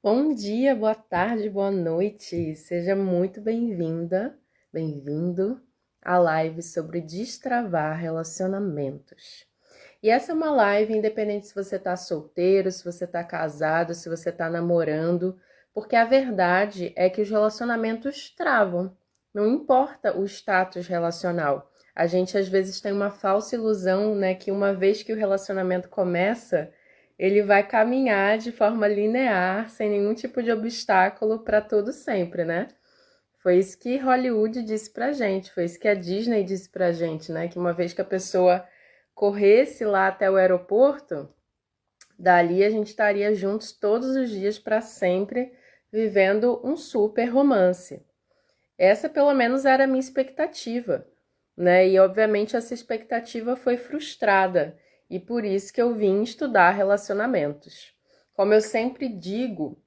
Bom dia, boa tarde, boa noite. Seja muito bem-vinda, bem-vindo à live sobre destravar relacionamentos. E essa é uma live independente se você tá solteiro, se você tá casado, se você tá namorando, porque a verdade é que os relacionamentos travam. Não importa o status relacional. A gente às vezes tem uma falsa ilusão, né, que uma vez que o relacionamento começa, ele vai caminhar de forma linear, sem nenhum tipo de obstáculo para todo sempre, né? Foi isso que Hollywood disse pra gente, foi isso que a Disney disse pra gente, né? Que uma vez que a pessoa corresse lá até o aeroporto, dali a gente estaria juntos todos os dias para sempre, vivendo um super romance. Essa pelo menos era a minha expectativa, né? E obviamente essa expectativa foi frustrada, e por isso que eu vim estudar relacionamentos. Como eu sempre digo,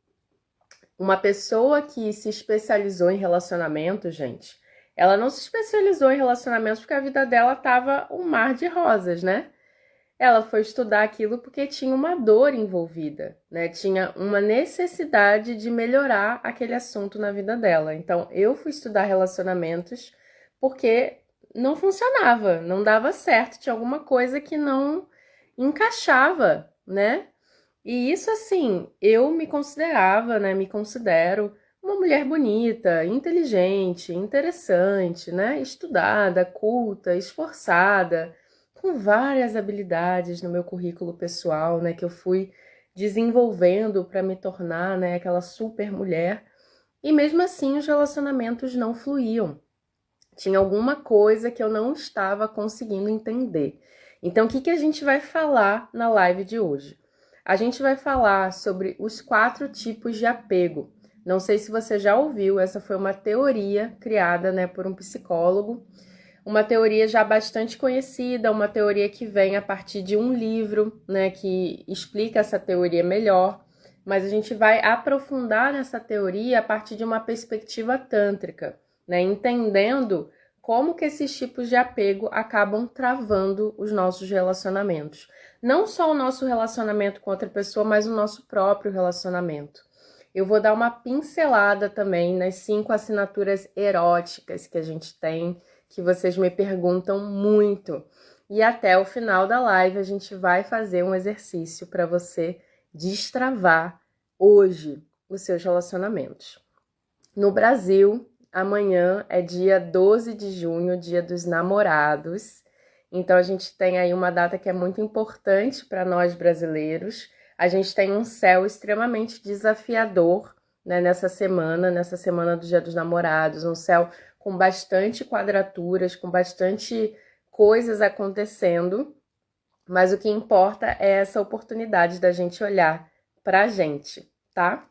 uma pessoa que se especializou em relacionamentos, gente, ela não se especializou em relacionamentos porque a vida dela tava um mar de rosas, né? Ela foi estudar aquilo porque tinha uma dor envolvida, né? Tinha uma necessidade de melhorar aquele assunto na vida dela. Então, eu fui estudar relacionamentos porque não funcionava, não dava certo, tinha alguma coisa que não encaixava, né? E isso assim, eu me considerava, né? Me considero uma mulher bonita, inteligente, interessante, né? Estudada, culta, esforçada, com várias habilidades no meu currículo pessoal, né? Que eu fui desenvolvendo para me tornar, né? Aquela super mulher. E mesmo assim, os relacionamentos não fluíam. Tinha alguma coisa que eu não estava conseguindo entender. Então, o que a gente vai falar na live de hoje? A gente vai falar sobre os 4 tipos de apego. Não sei se você já ouviu, essa foi uma teoria criada, né, por um psicólogo, uma teoria já bastante conhecida, uma teoria que vem a partir de um livro, né, que explica essa teoria melhor, mas a gente vai aprofundar nessa teoria a partir de uma perspectiva tântrica, né, entendendo como que esses tipos de apego acabam travando os nossos relacionamentos. Não só o nosso relacionamento com outra pessoa, mas o nosso próprio relacionamento. Eu vou dar uma pincelada também nas 5 assinaturas eróticas que a gente tem, que vocês me perguntam muito. E até o final da live a gente vai fazer um exercício para você destravar hoje os seus relacionamentos. No Brasil, amanhã é dia 12 de junho, dia dos namorados. Então a gente tem aí uma data que é muito importante para nós brasileiros. A gente tem um céu extremamente desafiador, né, nessa semana do Dia dos Namorados, um céu com bastante quadraturas, com bastante coisas acontecendo, mas o que importa é essa oportunidade da gente olhar para a gente, tá?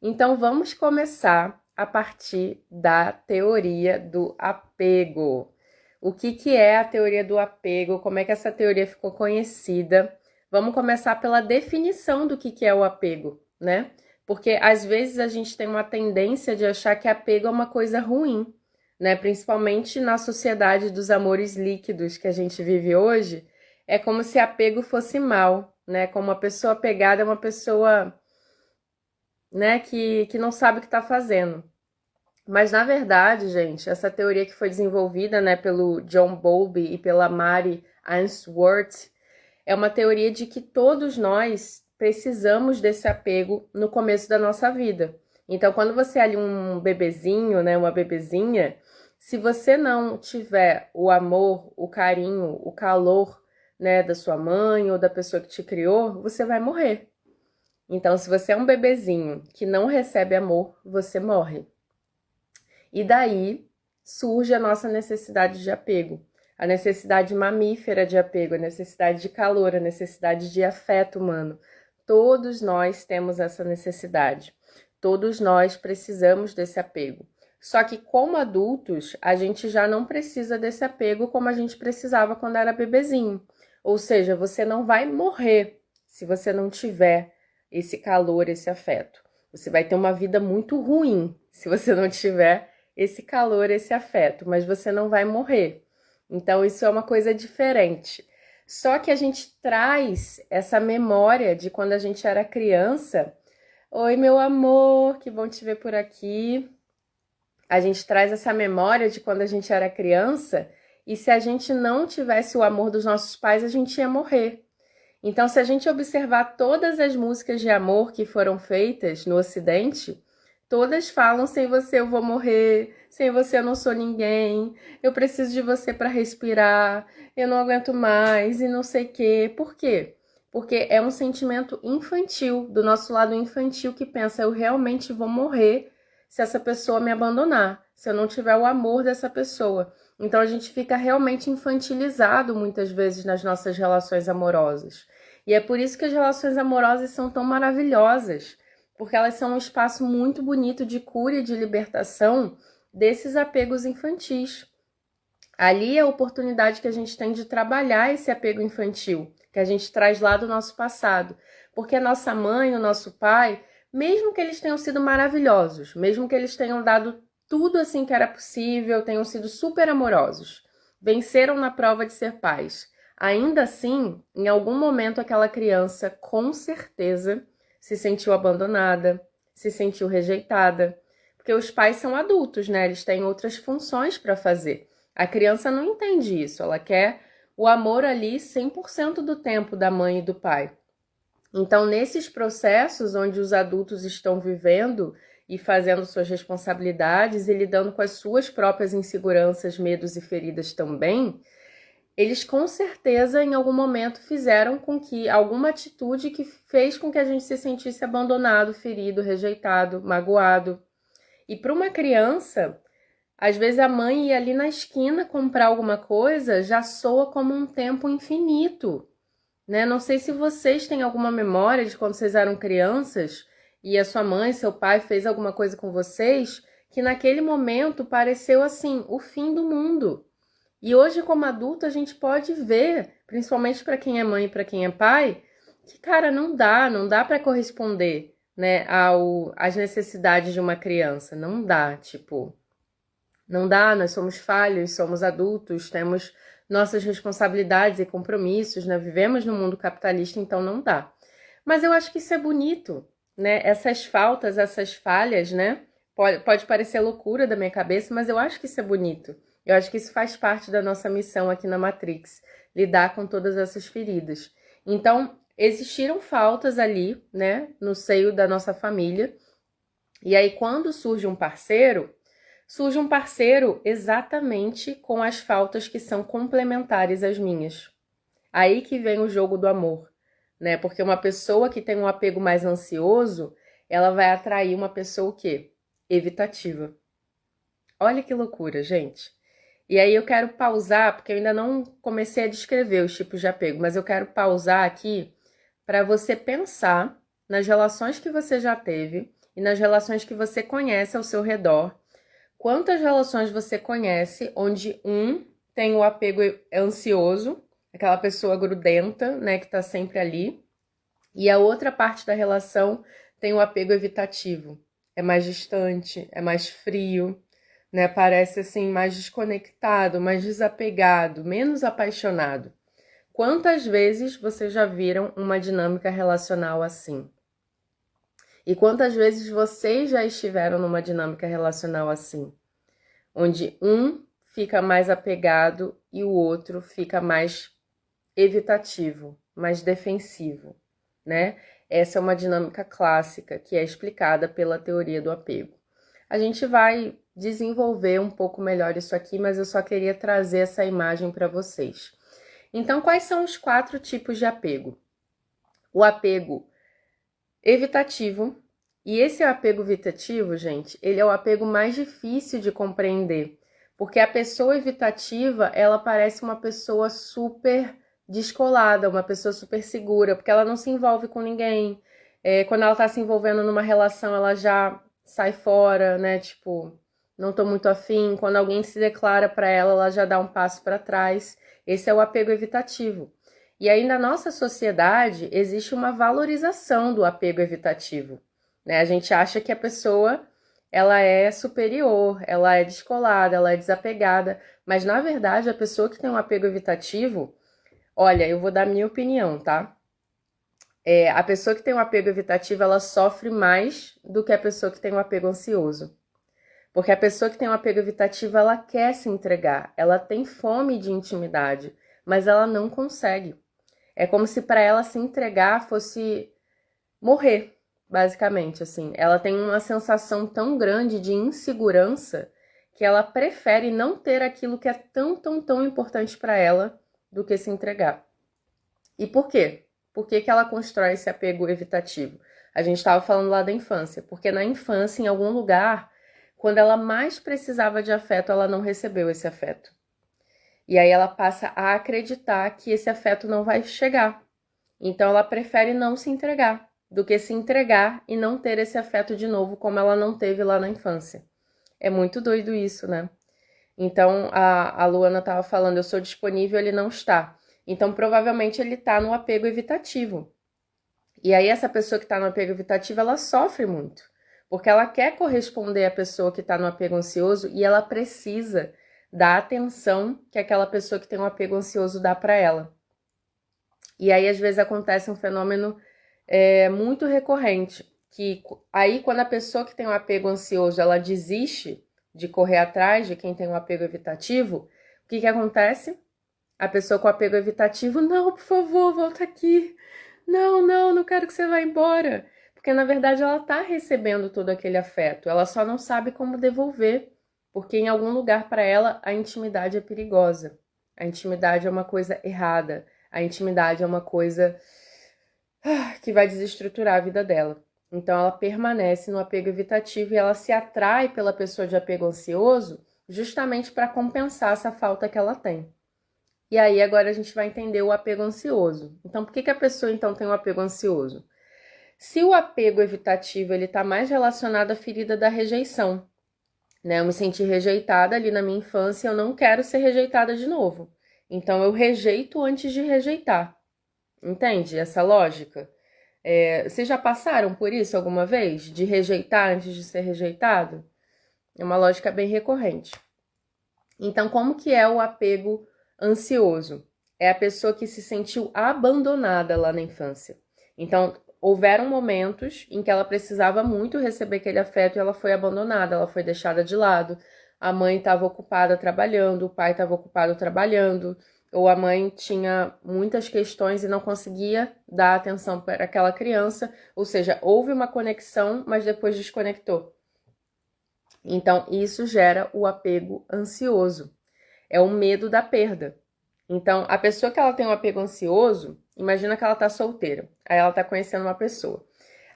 Então vamos começar a partir da teoria do apego. O que é a teoria do apego? Como é que essa teoria ficou conhecida? Vamos começar pela definição do que é o apego, né? Porque às vezes a gente tem uma tendência de achar que apego é uma coisa ruim, né? Principalmente na sociedade dos amores líquidos que a gente vive hoje, é como se apego fosse mal, né? Como uma pessoa apegada é uma pessoa, né, que não sabe o que está fazendo. Mas, na verdade, gente, essa teoria que foi desenvolvida, né, pelo John Bowlby e pela Mary Ainsworth, é uma teoria de que todos nós precisamos desse apego no começo da nossa vida. Então, quando você é ali um bebezinho, né, uma bebezinha, se você não tiver o amor, o carinho, o calor, né, da sua mãe ou da pessoa que te criou, você vai morrer. Então, se você é um bebezinho que não recebe amor, você morre. E daí surge a nossa necessidade de apego, a necessidade mamífera de apego, a necessidade de calor, a necessidade de afeto humano. Todos nós temos essa necessidade. Todos nós precisamos desse apego. Só que como adultos, a gente já não precisa desse apego como a gente precisava quando era bebezinho. Ou seja, você não vai morrer se você não tiver esse calor, esse afeto. Você vai ter uma vida muito ruim se você não tiver esse calor, esse afeto, mas você não vai morrer. Então isso é uma coisa diferente. Só que a gente traz essa memória de quando a gente era criança, Oi, meu amor, que bom te ver por aqui. A gente traz essa memória de quando a gente era criança e se a gente não tivesse o amor dos nossos pais, a gente ia morrer. Então, se a gente observar todas as músicas de amor que foram feitas no Ocidente, todas falam: sem você eu vou morrer, sem você eu não sou ninguém, eu preciso de você para respirar, eu não aguento mais e não sei o quê. Por quê? Porque é um sentimento infantil, do nosso lado infantil, que pensa: eu realmente vou morrer se essa pessoa me abandonar, se eu não tiver o amor dessa pessoa. Então a gente fica realmente infantilizado muitas vezes nas nossas relações amorosas. E é por isso que as relações amorosas são tão maravilhosas, porque elas são um espaço muito bonito de cura e de libertação desses apegos infantis. Ali é a oportunidade que a gente tem de trabalhar esse apego infantil, que a gente traz lá do nosso passado. Porque a nossa mãe, o nosso pai, mesmo que eles tenham sido maravilhosos, mesmo que eles tenham dado tudo assim que era possível, tenham sido super amorosos, venceram na prova de ser pais. Ainda assim, em algum momento aquela criança, com certeza, se sentiu abandonada, se sentiu rejeitada. Porque os pais são adultos, né? Eles têm outras funções para fazer. A criança não entende isso, ela quer o amor ali 100% do tempo da mãe e do pai. Então, nesses processos onde os adultos estão vivendo e fazendo suas responsabilidades e lidando com as suas próprias inseguranças, medos e feridas também, eles com certeza em algum momento fizeram com que alguma atitude que fez com que a gente se sentisse abandonado, ferido, rejeitado, magoado. E para uma criança, às vezes a mãe ir ali na esquina comprar alguma coisa já soa como um tempo infinito, né? Não sei se vocês têm alguma memória de quando vocês eram crianças e a sua mãe, seu pai fez alguma coisa com vocês que naquele momento pareceu assim, o fim do mundo. E hoje, como adulto, a gente pode ver, principalmente para quem é mãe e para quem é pai, que, cara, não dá para corresponder, né, às necessidades de uma criança. Não dá, tipo, não dá, nós somos falhos, somos adultos, temos nossas responsabilidades e compromissos, né? Vivemos no mundo capitalista, então não dá. Mas eu acho que isso é bonito, né? Essas faltas, essas falhas, né? Pode parecer loucura da minha cabeça, mas eu acho que isso é bonito. Eu acho que isso faz parte da nossa missão aqui na Matrix, lidar com todas essas feridas. Então, existiram faltas ali, né, no seio da nossa família. E aí, quando surge um parceiro exatamente com as faltas que são complementares às minhas. Aí que vem o jogo do amor, né? Porque uma pessoa que tem um apego mais ansioso, ela vai atrair uma pessoa o quê? Evitativa. Olha que loucura, gente. E aí eu quero pausar, porque eu ainda não comecei a descrever os tipos de apego, mas eu quero pausar aqui para você pensar nas relações que você já teve e nas relações que você conhece ao seu redor. Quantas relações você conhece onde um tem o apego ansioso, aquela pessoa grudenta, né, que tá sempre ali, e a outra parte da relação tem o apego evitativo. É mais distante, é mais frio, né? Parece assim mais desconectado, mais desapegado, menos apaixonado. Quantas vezes vocês já viram uma dinâmica relacional assim? E quantas vezes vocês já estiveram numa dinâmica relacional assim? Onde um fica mais apegado e o outro fica mais evitativo, mais defensivo, né? Essa é uma dinâmica clássica que é explicada pela teoria do apego. A gente vai desenvolver um pouco melhor isso aqui, mas eu só queria trazer essa imagem para vocês. Então, quais são os 4 tipos de apego? O apego evitativo. E esse apego evitativo, gente, ele é o apego mais difícil de compreender, porque a pessoa evitativa, ela parece uma pessoa super descolada, uma pessoa super segura, porque ela não se envolve com ninguém. Quando ela tá se envolvendo numa relação, ela já sai fora, né? Tipo, não tô muito afim. Quando alguém se declara para ela, ela já dá um passo para trás. Esse é o apego evitativo. E aí, na nossa sociedade, existe uma valorização do apego evitativo, né? A gente acha que a pessoa, ela é superior, ela é descolada, ela é desapegada, mas na verdade, a pessoa que tem um apego evitativo, olha, eu vou dar minha opinião, tá? A pessoa que tem um apego evitativo, ela sofre mais do que a pessoa que tem um apego ansioso. Porque a pessoa que tem um apego evitativo, ela quer se entregar, ela tem fome de intimidade, mas ela não consegue. É como se para ela se entregar fosse morrer, basicamente, assim. Ela tem uma sensação tão grande de insegurança que ela prefere não ter aquilo que é tão, tão, tão importante para ela do que se entregar. E por quê? Por que ela constrói esse apego evitativo? A gente estava falando lá da infância, porque na infância, em algum lugar, quando ela mais precisava de afeto, ela não recebeu esse afeto. E aí ela passa a acreditar que esse afeto não vai chegar. Então ela prefere não se entregar do que se entregar e não ter esse afeto de novo como ela não teve lá na infância. É muito doido isso, né? Então a Luana estava falando, eu sou disponível, ele não está. Então provavelmente ele está no apego evitativo. E aí essa pessoa que está no apego evitativo, ela sofre muito. Porque ela quer corresponder à pessoa que está no apego ansioso e ela precisa da atenção que aquela pessoa que tem um apego ansioso dá para ela. E aí, às vezes, acontece um fenômeno muito recorrente, que aí, quando a pessoa que tem um apego ansioso, ela desiste de correr atrás de quem tem um apego evitativo, o que acontece? A pessoa com apego evitativo, não, por favor, volta aqui. Não, não, não quero que você vá embora. Porque, na verdade, ela tá recebendo todo aquele afeto, ela só não sabe como devolver, porque em algum lugar para ela a intimidade é perigosa. A intimidade é uma coisa errada. A intimidade é uma coisa que vai desestruturar a vida dela. Então ela permanece no apego evitativo e ela se atrai pela pessoa de apego ansioso justamente para compensar essa falta que ela tem. E aí agora a gente vai entender o apego ansioso. Então por que a pessoa então tem o apego ansioso? Se o apego evitativo ele está mais relacionado à ferida da rejeição, né? Eu me senti rejeitada ali na minha infância, eu não quero ser rejeitada de novo. Então eu rejeito antes de rejeitar. Entende essa lógica? Vocês já passaram por isso alguma vez? De rejeitar antes de ser rejeitado? É uma lógica bem recorrente. Então, como que é o apego ansioso? É a pessoa que se sentiu abandonada lá na infância. Então, houveram momentos em que ela precisava muito receber aquele afeto e ela foi abandonada, ela foi deixada de lado. A mãe estava ocupada trabalhando, o pai estava ocupado trabalhando, ou a mãe tinha muitas questões e não conseguia dar atenção para aquela criança, ou seja, houve uma conexão, mas depois desconectou. Então, isso gera o apego ansioso. É o medo da perda. Então, a pessoa que ela tem um apego ansioso, imagina que ela tá solteira. Aí ela tá conhecendo uma pessoa.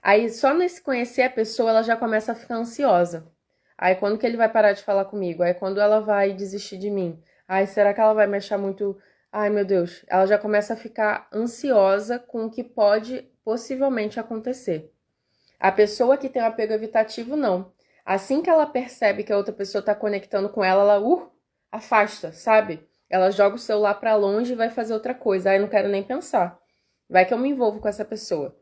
Aí, só nesse conhecer a pessoa, ela já começa a ficar ansiosa. Aí, quando que ele vai parar de falar comigo? Aí, quando ela vai desistir de mim? Ai, será que ela vai me achar muito... Ai, meu Deus. Ela já começa a ficar ansiosa com o que pode possivelmente acontecer. A pessoa que tem o apego evitativo, não. Assim que ela percebe que a outra pessoa tá conectando com ela, ela afasta, sabe? Ela joga o celular pra longe e vai fazer outra coisa. Aí não quero nem pensar. Vai que eu me envolvo com essa pessoa.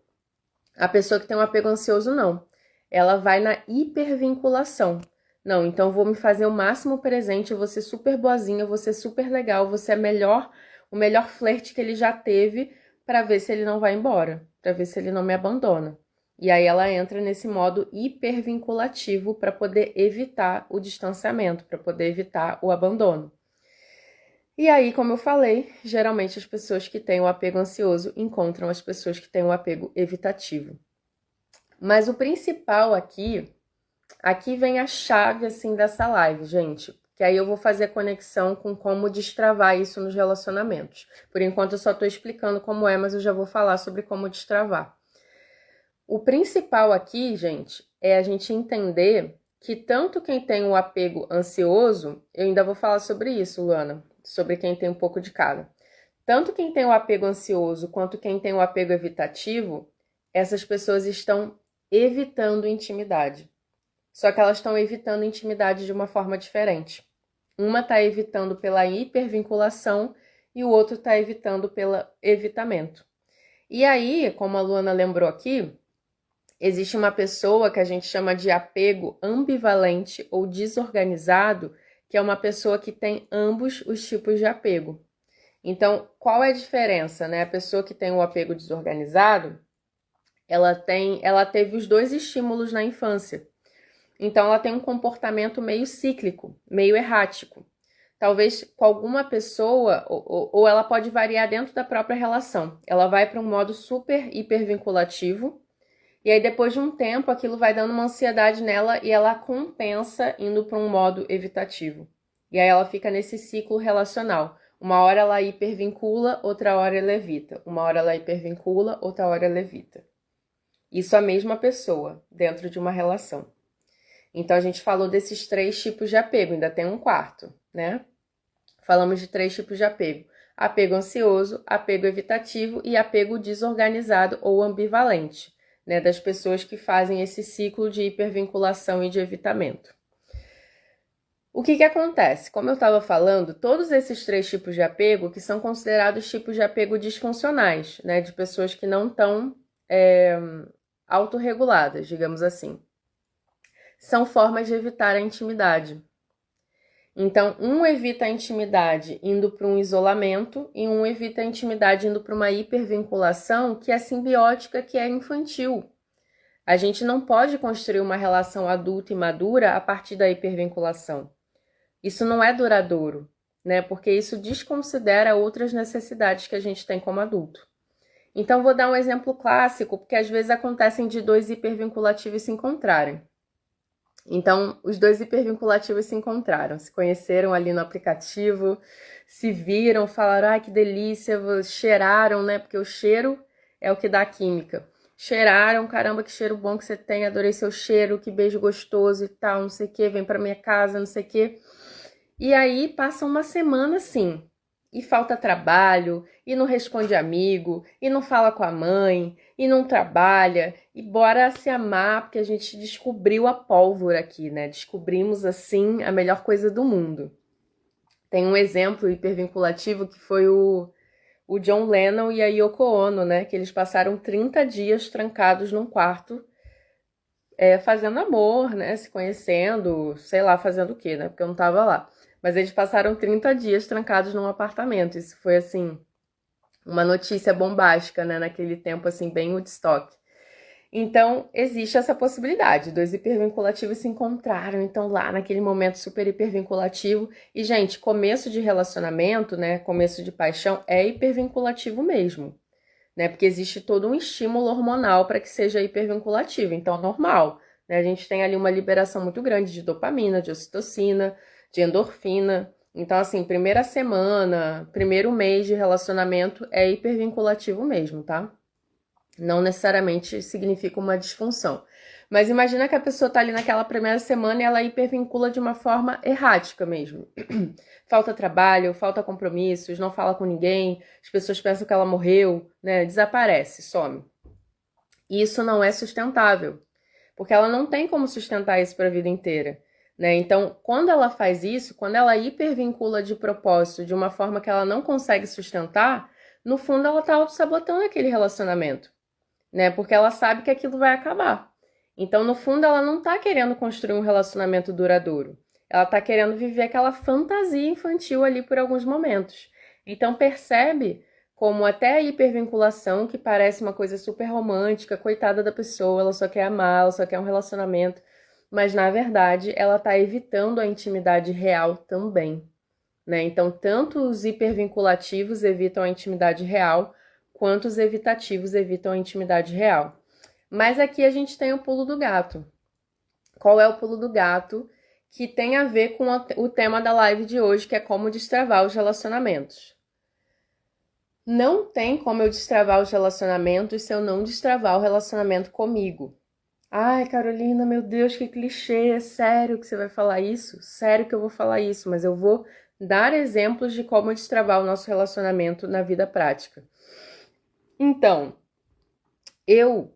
A pessoa que tem um apego ansioso, não. Ela vai na hipervinculação. Não, então vou me fazer o máximo presente, eu vou ser super boazinha, eu vou ser super legal, vou ser o melhor flerte que ele já teve pra ver se ele não vai embora, pra ver se ele não me abandona. E aí ela entra nesse modo hipervinculativo para poder evitar o distanciamento, para poder evitar o abandono. E aí, como eu falei, geralmente as pessoas que têm o apego ansioso encontram as pessoas que têm o apego evitativo. Mas o principal aqui vem a chave assim dessa live, gente, que aí eu vou fazer a conexão com como destravar isso nos relacionamentos. Por enquanto eu só estou explicando como é, mas eu já vou falar sobre como destravar. O principal aqui, gente, é a gente entender que tanto quem tem o apego ansioso, eu ainda vou falar sobre isso, Luana, sobre quem tem um pouco de cada. Tanto quem tem o apego ansioso quanto quem tem o apego evitativo, essas pessoas estão evitando intimidade. Só que elas estão evitando intimidade de uma forma diferente. Uma está evitando pela hipervinculação e o outro está evitando pelo evitamento. E aí, como a Luana lembrou aqui, existe uma pessoa que a gente chama de apego ambivalente ou desorganizado, que é uma pessoa que tem ambos os tipos de apego. Então, qual é a diferença, né? A pessoa que tem o apego desorganizado, ela teve os dois estímulos na infância. Então ela tem um comportamento meio cíclico, meio errático. Talvez com alguma pessoa, ou ela pode variar dentro da própria relação. Ela vai para um modo super hipervinculativo, e aí depois de um tempo aquilo vai dando uma ansiedade nela e ela compensa indo para um modo evitativo. E aí ela fica nesse ciclo relacional. Uma hora ela hipervincula, outra hora ela evita. Uma hora ela hipervincula, outra hora ela evita. Isso a mesma pessoa, dentro de uma relação. Então a gente falou desses 3 tipos de apego, ainda tem um quarto, né? Falamos de 3 tipos de apego: apego ansioso, apego evitativo e apego desorganizado ou ambivalente, né? Das pessoas que fazem esse ciclo de hipervinculação e de evitamento. O que acontece? Como eu estava falando, todos esses 3 tipos de apego, que são considerados tipos de apego disfuncionais, né? De pessoas que não estão autorreguladas, digamos assim, são formas de evitar a intimidade. Então, um evita a intimidade indo para um isolamento e um evita a intimidade indo para uma hipervinculação que é simbiótica, que é infantil. A gente não pode construir uma relação adulta e madura a partir da hipervinculação. Isso não é duradouro, né? Porque isso desconsidera outras necessidades que a gente tem como adulto. Então, vou dar um exemplo clássico, porque às vezes acontecem de 2 hipervinculativos se encontrarem. Então, os 2 hipervinculativos se encontraram, se conheceram ali no aplicativo, se viram, falaram, ai, que delícia, cheiraram, né? Porque o cheiro é o que dá a química. Cheiraram, caramba, que cheiro bom que você tem, adorei seu cheiro, que beijo gostoso e tal, não sei o que, vem pra minha casa, não sei o que. E aí, passa uma semana assim, e falta trabalho, e não responde amigo, e não fala com a mãe, e não trabalha, e bora se amar, porque a gente descobriu a pólvora aqui, né? Descobrimos, assim, a melhor coisa do mundo. Tem um exemplo hipervinculativo que foi o John Lennon e a Yoko Ono, né? Que eles passaram 30 dias trancados num quarto, fazendo amor, né? Se conhecendo, sei lá, fazendo o quê, né? Porque eu não tava lá. Mas eles passaram 30 dias trancados num apartamento. Isso foi, assim, uma notícia bombástica, né? Naquele tempo, assim, bem Woodstock. Então, existe essa possibilidade. 2 hipervinculativos se encontraram, então, lá naquele momento super hipervinculativo. E, gente, começo de relacionamento, né? Começo de paixão é hipervinculativo mesmo, né? Porque existe todo um estímulo hormonal para que seja hipervinculativo. Então, normal, né? A gente tem ali uma liberação muito grande de dopamina, de ocitocina, de endorfina. Então, assim, primeira semana, primeiro mês de relacionamento é hipervinculativo mesmo, tá? Não necessariamente significa uma disfunção. Mas imagina que a pessoa tá ali naquela primeira semana e ela hipervincula de uma forma errática mesmo. Falta trabalho, falta compromissos, não fala com ninguém, as pessoas pensam que ela morreu, né? Desaparece, some. Isso não é sustentável, porque ela não tem como sustentar isso para a vida inteira, né? Então, quando ela faz isso, quando ela hipervincula de propósito, de uma forma que ela não consegue sustentar, no fundo ela tá auto-sabotando aquele relacionamento, né? Porque ela sabe que aquilo vai acabar. Então, no fundo, ela não tá querendo construir um relacionamento duradouro. Ela tá querendo viver aquela fantasia infantil ali por alguns momentos. Então, percebe como até a hipervinculação, que parece uma coisa super romântica, coitada da pessoa, ela só quer amar, ela só quer um relacionamento, mas na verdade ela tá evitando a intimidade real também, né? Então, tanto os hipervinculativos evitam a intimidade real, quanto os evitativos evitam a intimidade real. Mas aqui a gente tem o pulo do gato. Qual é o pulo do gato? Que tem a ver com o tema da live de hoje, que é como destravar os relacionamentos. Não tem como eu destravar os relacionamentos se eu não destravar o relacionamento comigo. Ai, Carolina, meu Deus, que clichê, é sério que você vai falar isso? Sério que eu vou falar isso, mas eu vou dar exemplos de como destravar o nosso relacionamento na vida prática. Então, eu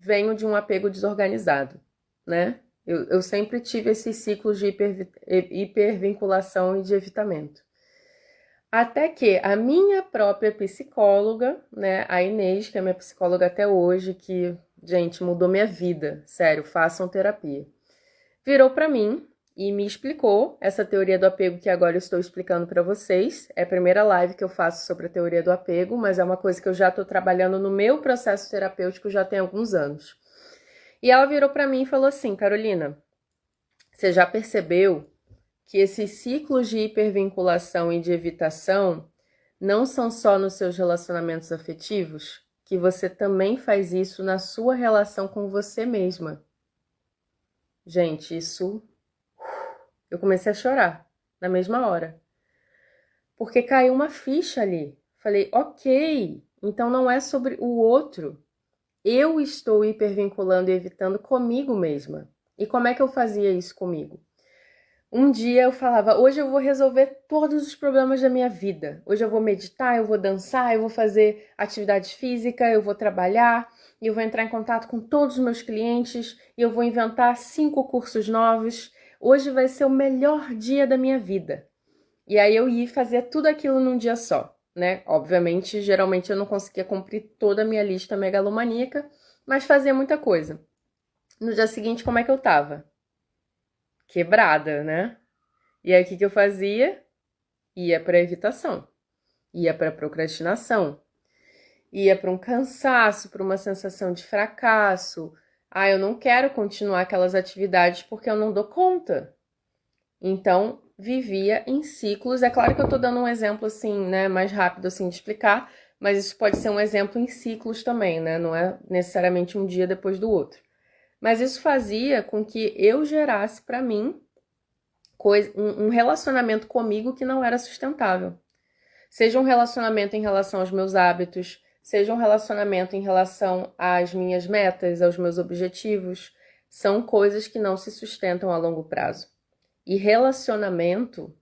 venho de um apego desorganizado, né? Eu sempre tive esses ciclos de hipervinculação e de evitamento. Até que a minha própria psicóloga, né, a Inês, que é minha psicóloga até hoje, que, gente, mudou minha vida, sério, façam terapia. Virou pra mim e me explicou essa teoria do apego que agora eu estou explicando para vocês. É a primeira live que eu faço sobre a teoria do apego, mas é uma coisa que eu já estou trabalhando no meu processo terapêutico já tem alguns anos. E ela virou para mim e falou assim: Carolina, você já percebeu que esses ciclos de hipervinculação e de evitação não são só nos seus relacionamentos afetivos? Que você também faz isso na sua relação com você mesma. Gente, isso... Eu comecei a chorar na mesma hora. Porque caiu uma ficha ali. Falei, ok, então não é sobre o outro. Eu estou hipervinculando e evitando comigo mesma. E como é que eu fazia isso comigo? Um dia eu falava, hoje eu vou resolver todos os problemas da minha vida. Hoje eu vou meditar, eu vou dançar, eu vou fazer atividade física, eu vou trabalhar, e eu vou entrar em contato com todos os meus clientes, e eu vou inventar 5 cursos novos. Hoje vai ser o melhor dia da minha vida. E aí eu ia fazer tudo aquilo num dia só, né? Obviamente, geralmente eu não conseguia cumprir toda a minha lista megalomaníaca, mas fazia muita coisa. No dia seguinte, como é que eu tava? Quebrada, né? E aí o que eu fazia? Ia para evitação, ia para procrastinação, ia para um cansaço, para uma sensação de fracasso. Ah, eu não quero continuar aquelas atividades porque eu não dou conta. Então, vivia em ciclos. É claro que eu tô dando um exemplo assim, né, mais rápido assim de explicar, mas isso pode ser um exemplo em ciclos também, né? Não é necessariamente um dia depois do outro. Mas isso fazia com que eu gerasse para mim um relacionamento comigo que não era sustentável. Seja um relacionamento em relação aos meus hábitos, seja um relacionamento em relação às minhas metas, aos meus objetivos, são coisas que não se sustentam a longo prazo. E relacionamento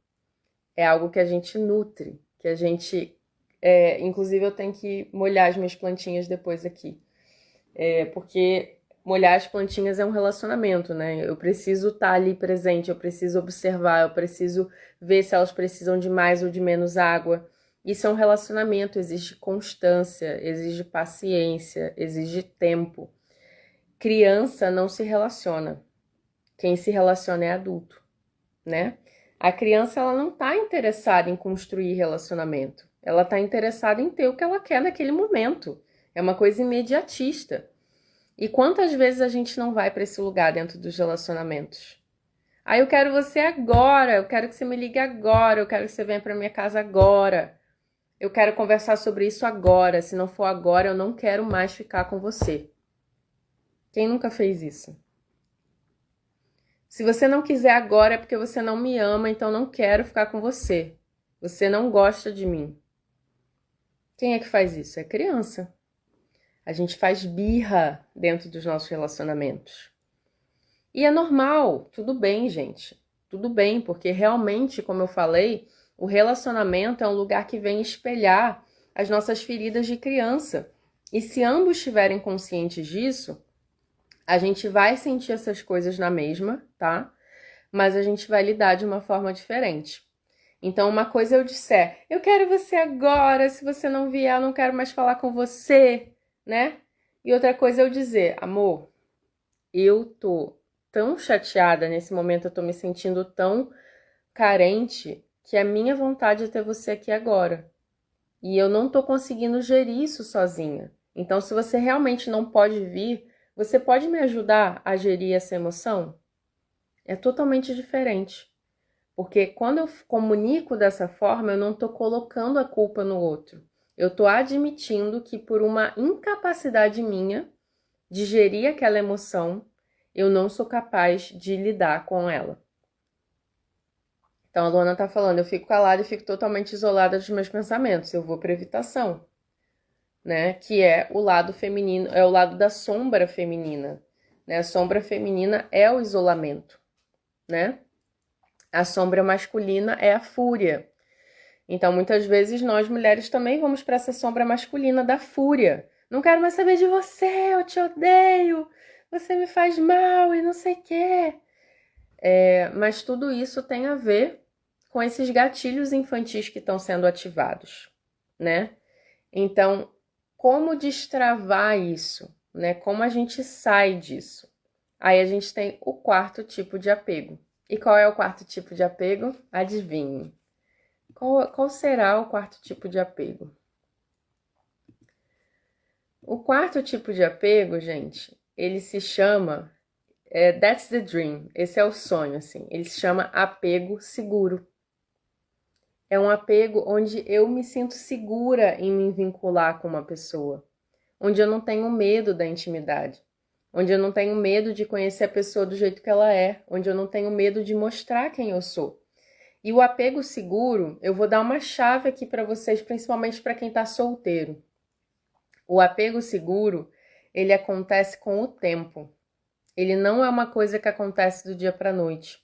é algo que a gente nutre, que a gente... inclusive eu tenho que molhar as minhas plantinhas depois aqui. Porque molhar as plantinhas é um relacionamento, né? Eu preciso estar ali presente, eu preciso observar, eu preciso ver se elas precisam de mais ou de menos água. Isso é um relacionamento, exige constância, exige paciência, exige tempo. Criança não se relaciona. Quem se relaciona é adulto, né? A criança, ela não está interessada em construir relacionamento. Ela está interessada em ter o que ela quer naquele momento. É uma coisa imediatista. E quantas vezes a gente não vai para esse lugar dentro dos relacionamentos? Ah, eu quero você agora, eu quero que você me ligue agora, eu quero que você venha para minha casa agora. Eu quero conversar sobre isso agora. Se não for agora, eu não quero mais ficar com você. Quem nunca fez isso? Se você não quiser agora é porque você não me ama, então não quero ficar com você. Você não gosta de mim. Quem é que faz isso? É criança. A gente faz birra dentro dos nossos relacionamentos. E é normal, tudo bem, gente. Tudo bem, porque realmente, como eu falei, o relacionamento é um lugar que vem espelhar as nossas feridas de criança. E se ambos estiverem conscientes disso, a gente vai sentir essas coisas na mesma, tá? Mas a gente vai lidar de uma forma diferente. Então, uma coisa eu disser, eu quero você agora, se você não vier, eu não quero mais falar com você, né? E outra coisa eu dizer, amor, eu tô tão chateada nesse momento, eu tô me sentindo tão carente, que a minha vontade é ter você aqui agora. E eu não tô conseguindo gerir isso sozinha. Então, se você realmente não pode vir, você pode me ajudar a gerir essa emoção? É totalmente diferente. Porque quando eu comunico dessa forma, eu não tô colocando a culpa no outro. Eu tô admitindo que por uma incapacidade minha de gerir aquela emoção, eu não sou capaz de lidar com ela. Então a Luana tá falando, eu fico calada e fico totalmente isolada dos meus pensamentos. Eu vou para evitação, né? Que é o lado feminino, é o lado da sombra feminina, né? A sombra feminina é o isolamento, né? A sombra masculina é a fúria. Então, muitas vezes, nós mulheres também vamos para essa sombra masculina da fúria. Não quero mais saber de você, eu te odeio, você me faz mal e não sei o quê. Mas tudo isso tem a ver com esses gatilhos infantis que estão sendo ativados, né? Então, como destravar isso, né? Como a gente sai disso? Aí a gente tem o quarto tipo de apego, E qual é o quarto tipo de apego? Adivinhe. Qual será o quarto tipo de apego? O quarto tipo de apego, gente, ele se chama That's the Dream. Esse é o sonho, assim. Ele se chama apego seguro. É um apego onde eu me sinto segura em me vincular com uma pessoa, onde eu não tenho medo da intimidade, onde eu não tenho medo de conhecer a pessoa do jeito que ela é, onde eu não tenho medo de mostrar quem eu sou. E o apego seguro, eu vou dar uma chave aqui para vocês, principalmente para quem está solteiro. O apego seguro, ele acontece com o tempo. Ele não é uma coisa que acontece do dia para a noite.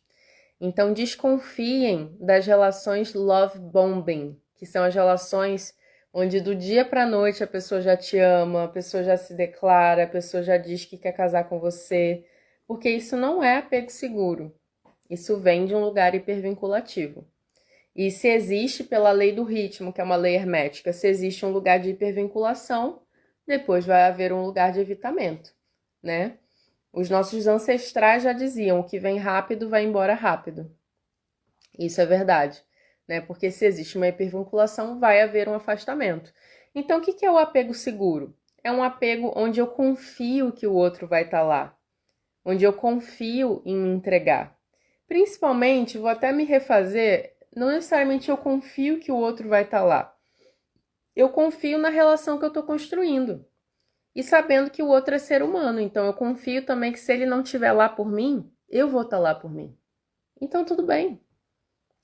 Então desconfiem das relações love bombing, que são as relações onde do dia para a noite a pessoa já te ama, a pessoa já se declara, a pessoa já diz que quer casar com você, porque isso não é apego seguro. Isso vem de um lugar hipervinculativo. E se existe pela lei do ritmo, que é uma lei hermética, se existe um lugar de hipervinculação, depois vai haver um lugar de evitamento, né? Os nossos ancestrais já diziam, o que vem rápido vai embora rápido. Isso é verdade, né? Porque se existe uma hipervinculação, vai haver um afastamento. Então, o que é o apego seguro? É um apego onde eu confio que o outro vai estar lá, onde eu confio em me entregar. Principalmente, vou até me refazer, não necessariamente eu confio que o outro vai estar lá. Eu confio na relação que eu estou construindo. E sabendo que o outro é ser humano, então eu confio também que se ele não estiver lá por mim, eu vou estar lá por mim. Então tudo bem.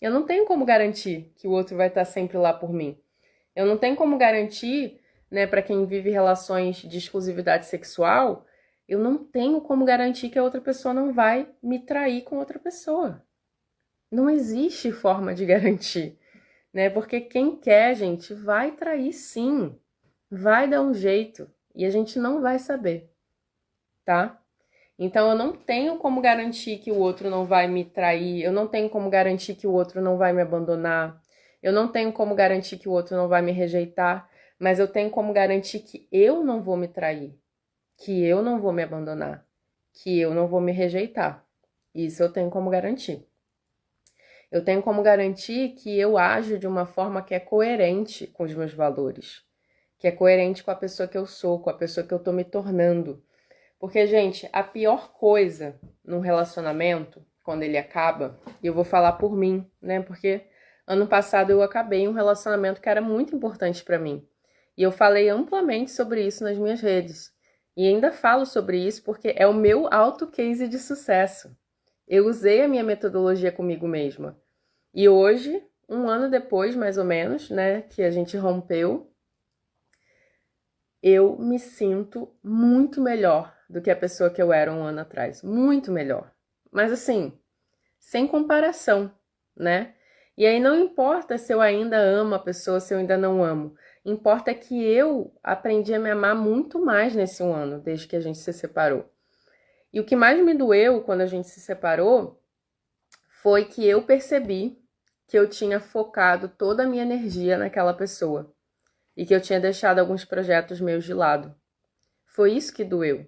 Eu não tenho como garantir que o outro vai estar sempre lá por mim. Eu não tenho como garantir, né, para quem vive relações de exclusividade sexual, eu não tenho como garantir que a outra pessoa não vai me trair com outra pessoa. Não existe forma de garantir, né? Porque quem quer, gente, vai trair sim. Vai dar um jeito e a gente não vai saber, tá? Então eu não tenho como garantir que o outro não vai me trair, eu não tenho como garantir que o outro não vai me abandonar, eu não tenho como garantir que o outro não vai me rejeitar, mas eu tenho como garantir que eu não vou me trair, que eu não vou me abandonar, que eu não vou me rejeitar. Isso eu tenho como garantir. Eu tenho como garantir que eu ajo de uma forma que é coerente com os meus valores, que é coerente com a pessoa que eu sou, com a pessoa que eu tô me tornando. Porque, gente, a pior coisa num relacionamento, quando ele acaba, e eu vou falar por mim, né? Porque ano passado eu acabei um relacionamento que era muito importante pra mim. E eu falei amplamente sobre isso nas minhas redes. E ainda falo sobre isso porque é o meu auto case de sucesso. Eu usei a minha metodologia comigo mesma. E hoje, um ano depois, mais ou menos, né, que a gente rompeu, eu me sinto muito melhor do que a pessoa que eu era um ano atrás. Muito melhor. Mas assim, sem comparação, né? E aí não importa se eu ainda amo a pessoa, se eu ainda não amo. Importa que eu aprendi a me amar muito mais nesse um ano, desde que a gente se separou. E o que mais me doeu quando a gente se separou foi que eu percebi que eu tinha focado toda a minha energia naquela pessoa e que eu tinha deixado alguns projetos meus de lado. Foi isso que doeu.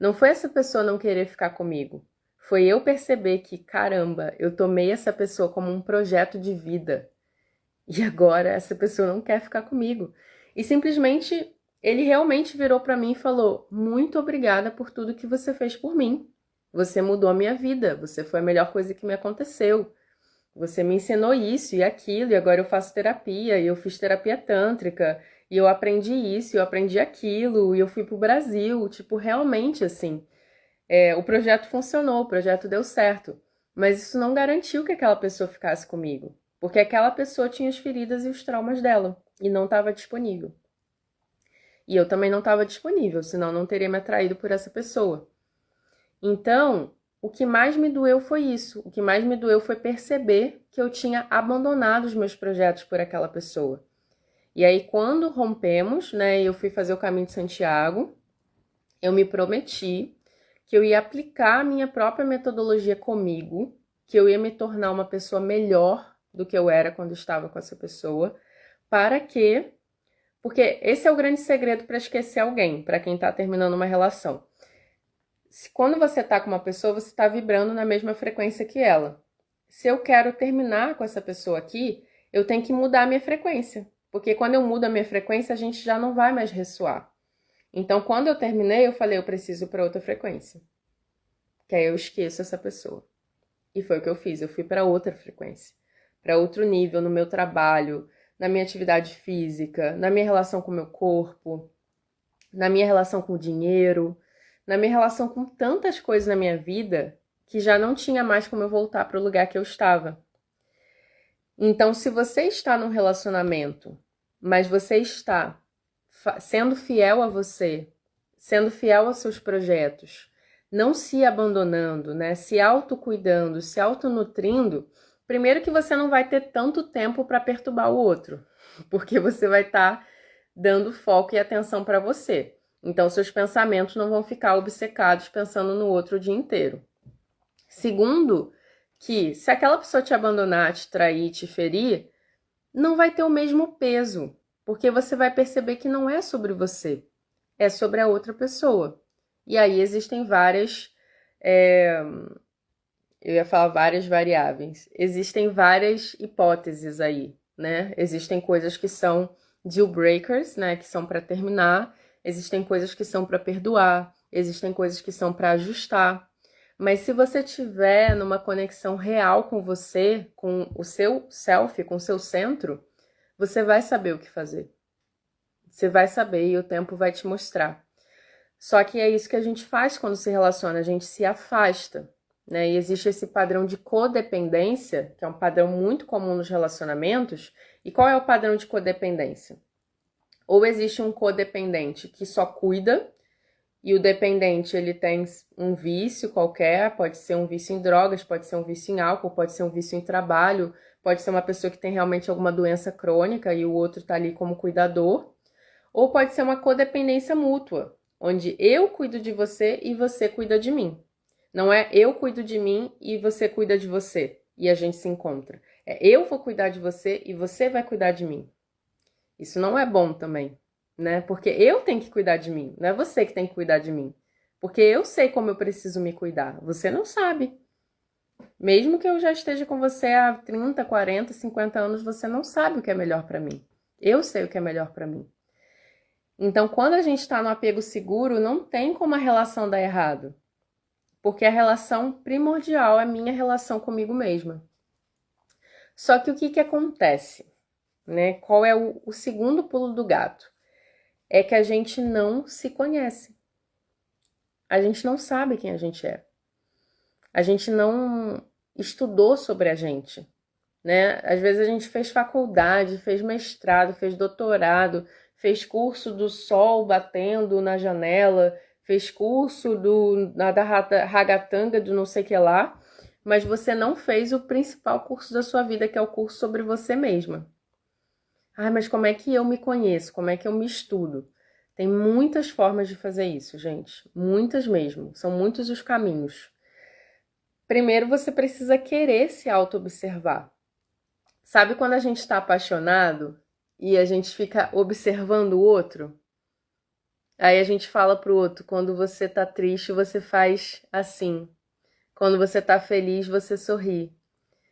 Não foi essa pessoa não querer ficar comigo. Foi eu perceber que, caramba, eu tomei essa pessoa como um projeto de vida. E agora essa pessoa não quer ficar comigo. E simplesmente ele realmente virou para mim e falou: "Muito obrigada por tudo que você fez por mim. Você mudou a minha vida, você foi a melhor coisa que me aconteceu. Você me ensinou isso e aquilo, e agora eu faço terapia, e eu fiz terapia tântrica, e eu aprendi isso, e eu aprendi aquilo, e eu fui pro Brasil." Tipo, realmente, assim, o projeto funcionou, o projeto deu certo. Mas isso não garantiu que aquela pessoa ficasse comigo. Porque aquela pessoa tinha as feridas e os traumas dela, e não estava disponível. E eu também não estava disponível, senão não teria me atraído por essa pessoa. Então, o que mais me doeu foi isso. O que mais me doeu foi perceber que eu tinha abandonado os meus projetos por aquela pessoa. E aí, quando rompemos, né, eu fui fazer o caminho de Santiago, eu me prometi que eu ia aplicar a minha própria metodologia comigo, que eu ia me tornar uma pessoa melhor do que eu era quando estava com essa pessoa, para que... Porque esse é o grande segredo para esquecer alguém, para quem está terminando uma relação. quando você tá com uma pessoa, você tá vibrando na mesma frequência que ela. Se eu quero terminar com essa pessoa aqui, eu tenho que mudar a minha frequência. Porque quando eu mudo a minha frequência, a gente já não vai mais ressoar. Então, quando eu terminei, eu falei, eu preciso ir para outra frequência. Que aí eu esqueço essa pessoa. E foi o que eu fiz, eu fui para outra frequência. Para outro nível no meu trabalho, na minha atividade física, na minha relação com o meu corpo, na minha relação com o dinheiro, na minha relação com tantas coisas na minha vida que já não tinha mais como eu voltar para o lugar que eu estava. Então, se você está num relacionamento, mas você está sendo fiel a você, sendo fiel aos seus projetos, não se abandonando, né? Se autocuidando, se autonutrindo, primeiro que você não vai ter tanto tempo para perturbar o outro, porque você vai estar dando foco e atenção para você. Então, seus pensamentos não vão ficar obcecados pensando no outro o dia inteiro. Segundo, que se aquela pessoa te abandonar, te trair, te ferir, não vai ter o mesmo peso, porque você vai perceber que não é sobre você, é sobre a outra pessoa. E aí existem várias, eu ia falar várias variáveis, existem várias hipóteses aí, né? Existem coisas que são deal breakers, né? Que são para terminar, existem coisas que são para perdoar, existem coisas que são para ajustar. Mas se você tiver numa conexão real com você, com o seu self, com o seu centro, você vai saber o que fazer. Você vai saber e o tempo vai te mostrar. Só que é isso que a gente faz quando se relaciona, a gente se afasta, né? E existe esse padrão de codependência, que é um padrão muito comum nos relacionamentos. E qual é o padrão de codependência? Ou existe um codependente que só cuida, e o dependente, ele tem um vício qualquer, pode ser um vício em drogas, pode ser um vício em álcool, pode ser um vício em trabalho, pode ser uma pessoa que tem realmente alguma doença crônica e o outro tá ali como cuidador. Ou pode ser uma codependência mútua, onde eu cuido de você e você cuida de mim. Não é eu cuido de mim e você cuida de você e a gente se encontra. É eu vou cuidar de você e você vai cuidar de mim. Isso não é bom também, né? Porque eu tenho que cuidar de mim, não é você que tem que cuidar de mim. Porque eu sei como eu preciso me cuidar, você não sabe. Mesmo que eu já esteja com você há 30, 40, 50 anos, você não sabe o que é melhor para mim. Eu sei o que é melhor para mim. Então, quando a gente está no apego seguro, não tem como a relação dar errado. Porque a relação primordial é a minha relação comigo mesma. Só que o que acontece? Né? Qual é o segundo pulo do gato? É que a gente não se conhece. A gente não sabe quem a gente é. A gente não estudou sobre a gente, né? Às vezes a gente fez faculdade, fez mestrado, fez doutorado, fez curso do sol batendo na janela, fez curso da ragatanga do não sei o que lá, mas você não fez o principal curso da sua vida, que é o curso sobre você mesma. Ah, mas como é que eu me conheço? Como é que eu me estudo? Tem muitas formas de fazer isso, gente. Muitas mesmo. São muitos os caminhos. Primeiro, você precisa querer se auto-observar. Sabe quando a gente está apaixonado e a gente fica observando o outro? Aí a gente fala pro outro, quando você tá triste, você faz assim. Quando você tá feliz, você sorri.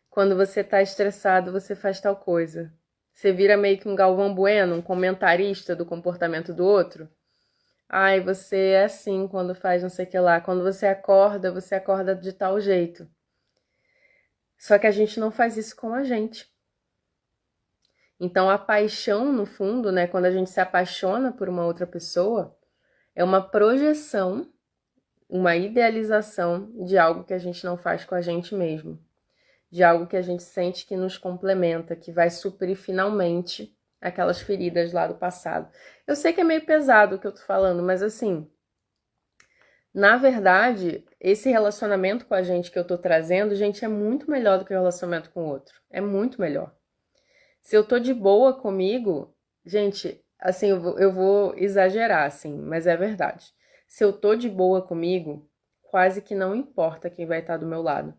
Quando você tá estressado, você faz tal coisa. Você vira meio que um Galvão Bueno, um comentarista do comportamento do outro. Ai, você é assim quando faz não sei o que lá. Quando você acorda de tal jeito. Só que a gente não faz isso com a gente. Então a paixão, no fundo, né, quando a gente se apaixona por uma outra pessoa, é uma projeção, uma idealização de algo que a gente não faz com a gente mesmo. De algo que a gente sente que nos complementa, que vai suprir finalmente aquelas feridas lá do passado. Eu sei que é meio pesado o que eu tô falando, mas assim, na verdade, esse relacionamento com a gente que eu tô trazendo, gente, é muito melhor do que o relacionamento com o outro. É muito melhor. Se eu tô de boa comigo, gente, assim, eu vou exagerar, assim, mas é verdade. Se eu tô de boa comigo, quase que não importa quem vai estar do meu lado.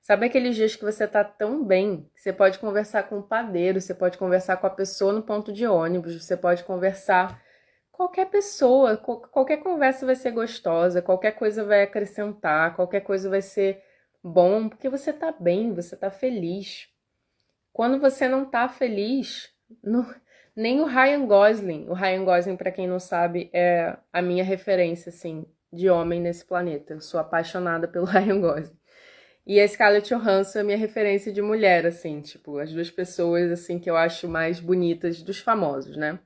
Sabe aqueles dias que você tá tão bem, que você pode conversar com o padeiro, você pode conversar com a pessoa no ponto de ônibus, você pode conversar qualquer pessoa, qualquer conversa vai ser gostosa, qualquer coisa vai acrescentar, qualquer coisa vai ser bom, porque você tá bem, você tá feliz. Quando você não tá feliz, nem o Ryan Gosling, pra quem não sabe, é a minha referência, assim, de homem nesse planeta. Eu sou apaixonada pelo Ryan Gosling. E a Scarlett Johansson é minha referência de mulher, assim, tipo, as duas pessoas, assim, que eu acho mais bonitas dos famosos, né?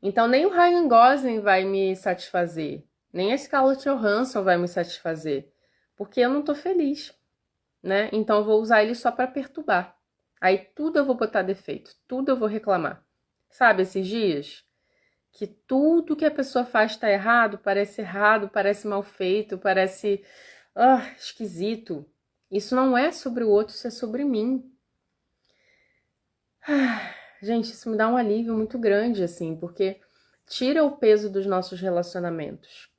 Então, nem o Ryan Gosling vai me satisfazer, nem a Scarlett Johansson vai me satisfazer, porque eu não tô feliz, né? Então, eu vou usar ele só pra perturbar. Aí, tudo eu vou botar defeito, tudo eu vou reclamar. Sabe, esses dias que tudo que a pessoa faz tá errado, parece mal feito, parece esquisito. Isso não é sobre o outro, isso é sobre mim. Gente, isso me dá um alívio muito grande, assim, porque tira o peso dos nossos relacionamentos.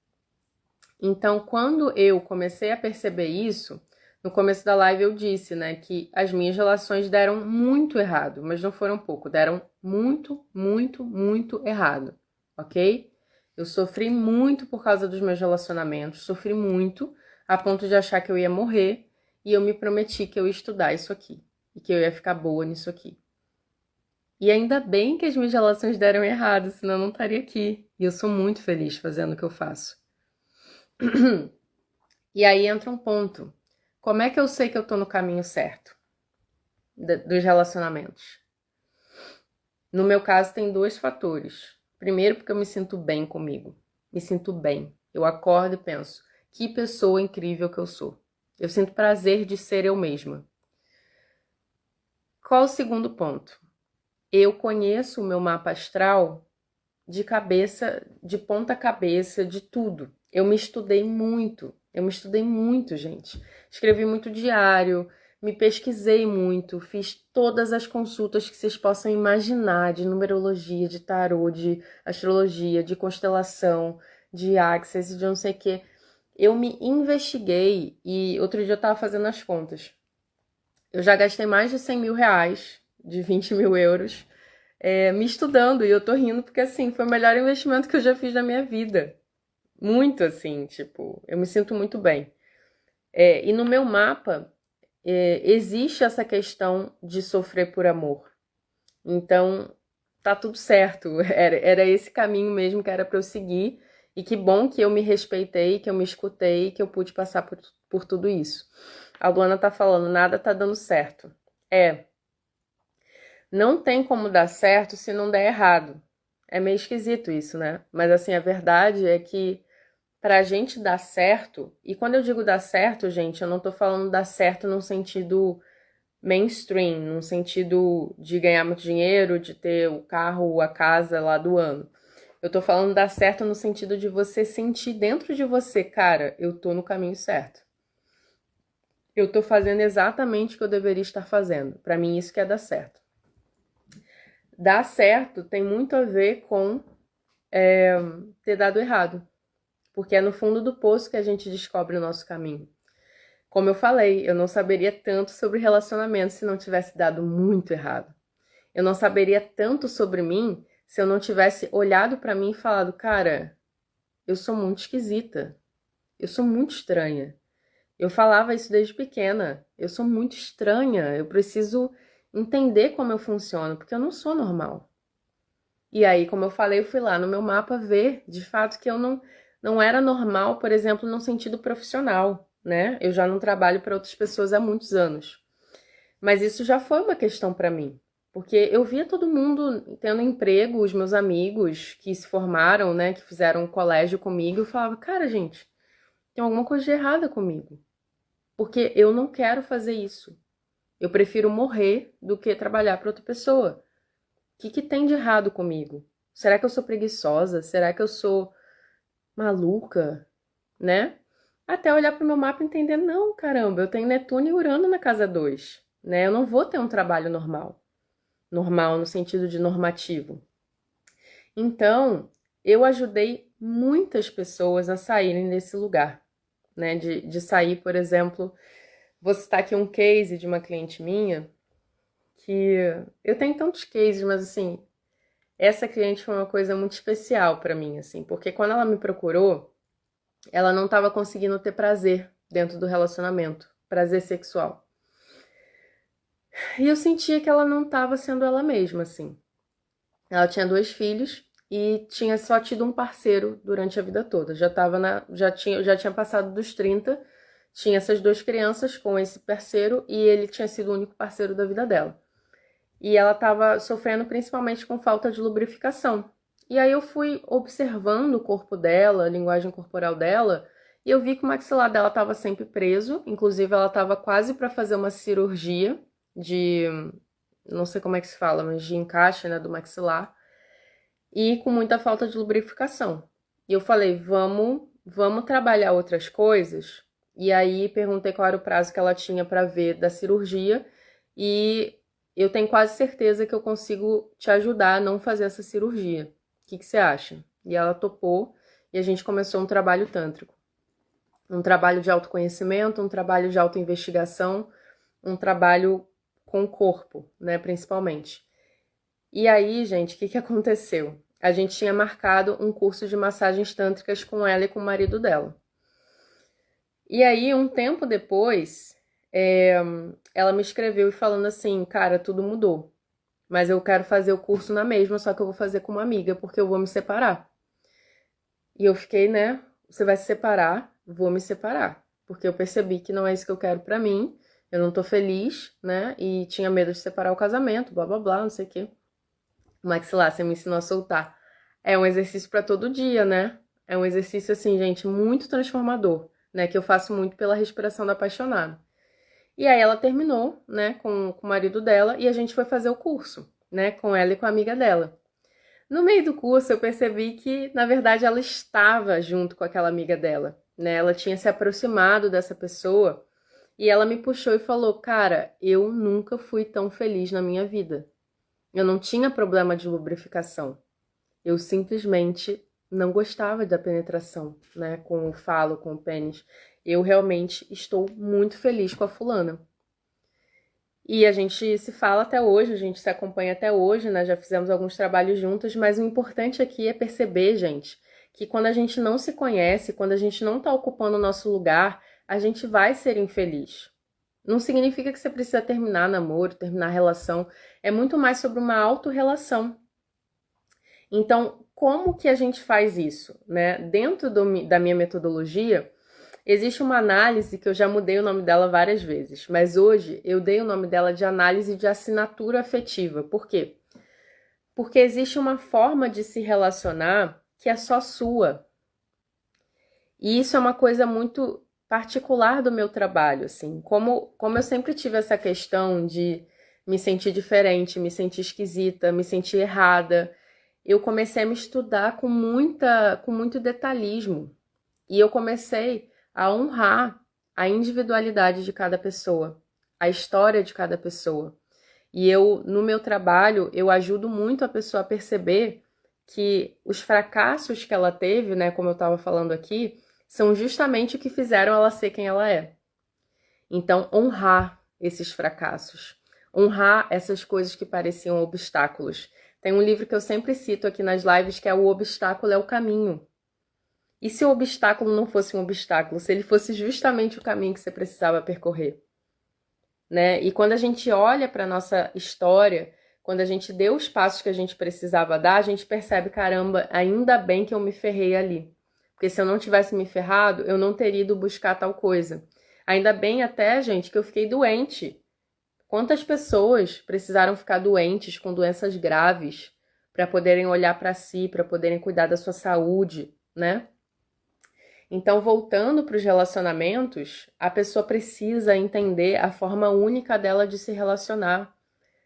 Então, quando eu comecei a perceber isso, no começo da live eu disse, né, que as minhas relações deram muito errado, mas não foram pouco, deram muito, muito, muito errado, ok? Eu sofri muito por causa dos meus relacionamentos, sofri muito a ponto de achar que eu ia morrer e eu me prometi que eu ia estudar isso aqui e que eu ia ficar boa nisso aqui. E ainda bem que as minhas relações deram errado, senão eu não estaria aqui. E eu sou muito feliz fazendo o que eu faço. E aí entra um ponto. Como é que eu sei que eu tô no caminho certo dos relacionamentos? No meu caso, tem dois fatores. Primeiro, porque eu me sinto bem comigo. Me sinto bem. Eu acordo e penso, que pessoa incrível que eu sou. Eu sinto prazer de ser eu mesma. Qual o segundo ponto? Eu conheço o meu mapa astral de cabeça, de ponta cabeça, de tudo. Eu me estudei muito, gente. Escrevi muito diário, me pesquisei muito, fiz todas as consultas que vocês possam imaginar de numerologia, de tarô, de astrologia, de constelação, de axis, de não sei o quê. Eu me investiguei e outro dia eu tava fazendo as contas. Eu já gastei mais de 100 mil reais, de 20 mil euros, me estudando, e eu tô rindo porque, assim, foi o melhor investimento que eu já fiz na minha vida. Muito, assim, tipo, eu me sinto muito bem. E no meu mapa, existe essa questão de sofrer por amor. Então, tá tudo certo. Era esse caminho mesmo que era pra eu seguir. E que bom que eu me respeitei, que eu me escutei, que eu pude passar por tudo isso. A Luana tá falando, nada tá dando certo. Não tem como dar certo se não der errado. É meio esquisito isso, né? Mas assim, a verdade é que pra gente dar certo, e quando eu digo dar certo, gente, eu não tô falando dar certo num sentido mainstream, num sentido de ganhar muito dinheiro, de ter o carro, a casa lá do ano. Eu tô falando dar certo no sentido de você sentir dentro de você, cara, eu tô no caminho certo. Eu tô fazendo exatamente o que eu deveria estar fazendo. Pra mim, isso que é dar certo. Dar certo tem muito a ver com ter dado errado. Porque é no fundo do poço que a gente descobre o nosso caminho. Como eu falei, eu não saberia tanto sobre relacionamento se não tivesse dado muito errado. Eu não saberia tanto sobre mim se eu não tivesse olhado pra mim e falado, cara, eu sou muito esquisita. Eu sou muito estranha. Eu falava isso desde pequena. Eu sou muito estranha. Eu preciso entender como eu funciono, porque eu não sou normal. E aí, como eu falei, eu fui lá no meu mapa ver, de fato, que eu não era normal, por exemplo, no sentido profissional, né? Eu já não trabalho para outras pessoas há muitos anos. Mas isso já foi uma questão para mim, porque eu via todo mundo tendo emprego, os meus amigos que se formaram, né, que fizeram colégio comigo, eu falava, cara, gente, tem alguma coisa de errada comigo, porque eu não quero fazer isso. Eu prefiro morrer do que trabalhar para outra pessoa. O que tem de errado comigo? Será que eu sou preguiçosa? Será que eu sou maluca? Né? Até olhar para o meu mapa e entender, não, caramba, eu tenho Netuno e Urano na casa 2, né? Eu não vou ter um trabalho normal. Normal no sentido de normativo. Então, eu ajudei muitas pessoas a saírem desse lugar, né? De sair, por exemplo, vou citar aqui um case de uma cliente minha, que eu tenho tantos cases, mas assim, essa cliente foi uma coisa muito especial pra mim, assim, porque quando ela me procurou, ela não estava conseguindo ter prazer dentro do relacionamento, prazer sexual. E eu sentia que ela não estava sendo ela mesma, assim. Ela tinha 2 filhos e tinha só tido um parceiro durante a vida toda. Já tinha passado dos 30, tinha essas 2 crianças com esse parceiro e ele tinha sido o único parceiro da vida dela. E ela estava sofrendo principalmente com falta de lubrificação. E aí eu fui observando o corpo dela, a linguagem corporal dela, e eu vi que o maxilar dela estava sempre preso. Inclusive, ela estava quase para fazer uma cirurgia de, não sei como é que se fala, mas de encaixe, né, do maxilar, e com muita falta de lubrificação. E eu falei, vamos trabalhar outras coisas. E aí perguntei qual era o prazo que ela tinha para ver da cirurgia, e eu tenho quase certeza que eu consigo te ajudar a não fazer essa cirurgia. O que você acha? E ela topou e a gente começou um trabalho tântrico. Um trabalho de autoconhecimento, um trabalho de autoinvestigação, um trabalho com o corpo, né, principalmente. E aí, gente, o que aconteceu? A gente tinha marcado um curso de massagens tântricas com ela e com o marido dela. E aí, um tempo depois, ela me escreveu e falando assim, cara, tudo mudou. Mas eu quero fazer o curso na mesma, só que eu vou fazer com uma amiga, porque eu vou me separar. E eu fiquei, né? Você vai se separar? Vou me separar. Porque eu percebi que não é isso que eu quero pra mim. Eu não tô feliz, né? E tinha medo de separar o casamento, blá blá blá, não sei o quê. Mas sei lá, você me ensinou a soltar. É um exercício pra todo dia, né? É um exercício, assim, gente, muito transformador, né? Que eu faço muito pela respiração da apaixonada. E aí ela terminou, né, com o marido dela e a gente foi fazer o curso, né, com ela e com a amiga dela. No meio do curso eu percebi que, na verdade, ela estava junto com aquela amiga dela, né? Ela tinha se aproximado dessa pessoa e ela me puxou e falou: "Cara, eu nunca fui tão feliz na minha vida. Eu não tinha problema de lubrificação. Eu simplesmente não gostava da penetração, né, com o falo, com o pênis. Eu realmente estou muito feliz com a fulana." E a gente se fala até hoje, a gente se acompanha até hoje, né? Já fizemos alguns trabalhos juntas, mas o importante aqui é perceber, gente, que quando a gente não se conhece, quando a gente não tá ocupando o nosso lugar, a gente vai ser infeliz. Não significa que você precisa terminar namoro, terminar relação. É muito mais sobre uma autorrelação. Então, como que a gente faz isso, né? Dentro da minha metodologia, existe uma análise que eu já mudei o nome dela várias vezes, mas hoje eu dei o nome dela de análise de assinatura afetiva. Por quê? Porque existe uma forma de se relacionar que é só sua. E isso é uma coisa muito particular do meu trabalho, assim. Como eu sempre tive essa questão de me sentir diferente, me sentir esquisita, me sentir errada, eu comecei a me estudar com muito detalhismo. E eu comecei a honrar a individualidade de cada pessoa, a história de cada pessoa. E eu, no meu trabalho, eu ajudo muito a pessoa a perceber que os fracassos que ela teve, né, como eu estava falando aqui, são justamente o que fizeram ela ser quem ela é. Então, honrar esses fracassos, honrar essas coisas que pareciam obstáculos. Tem um livro que eu sempre cito aqui nas lives que é O Obstáculo é o Caminho. E se o obstáculo não fosse um obstáculo, se ele fosse justamente o caminho que você precisava percorrer, né? E quando a gente olha para nossa história, quando a gente deu os passos que a gente precisava dar, a gente percebe, caramba, ainda bem que eu me ferrei ali. Porque se eu não tivesse me ferrado, eu não teria ido buscar tal coisa. Ainda bem até, gente, que eu fiquei doente. Quantas pessoas precisaram ficar doentes com doenças graves para poderem olhar para si, para poderem cuidar da sua saúde, né? Então, voltando para os relacionamentos, a pessoa precisa entender a forma única dela de se relacionar.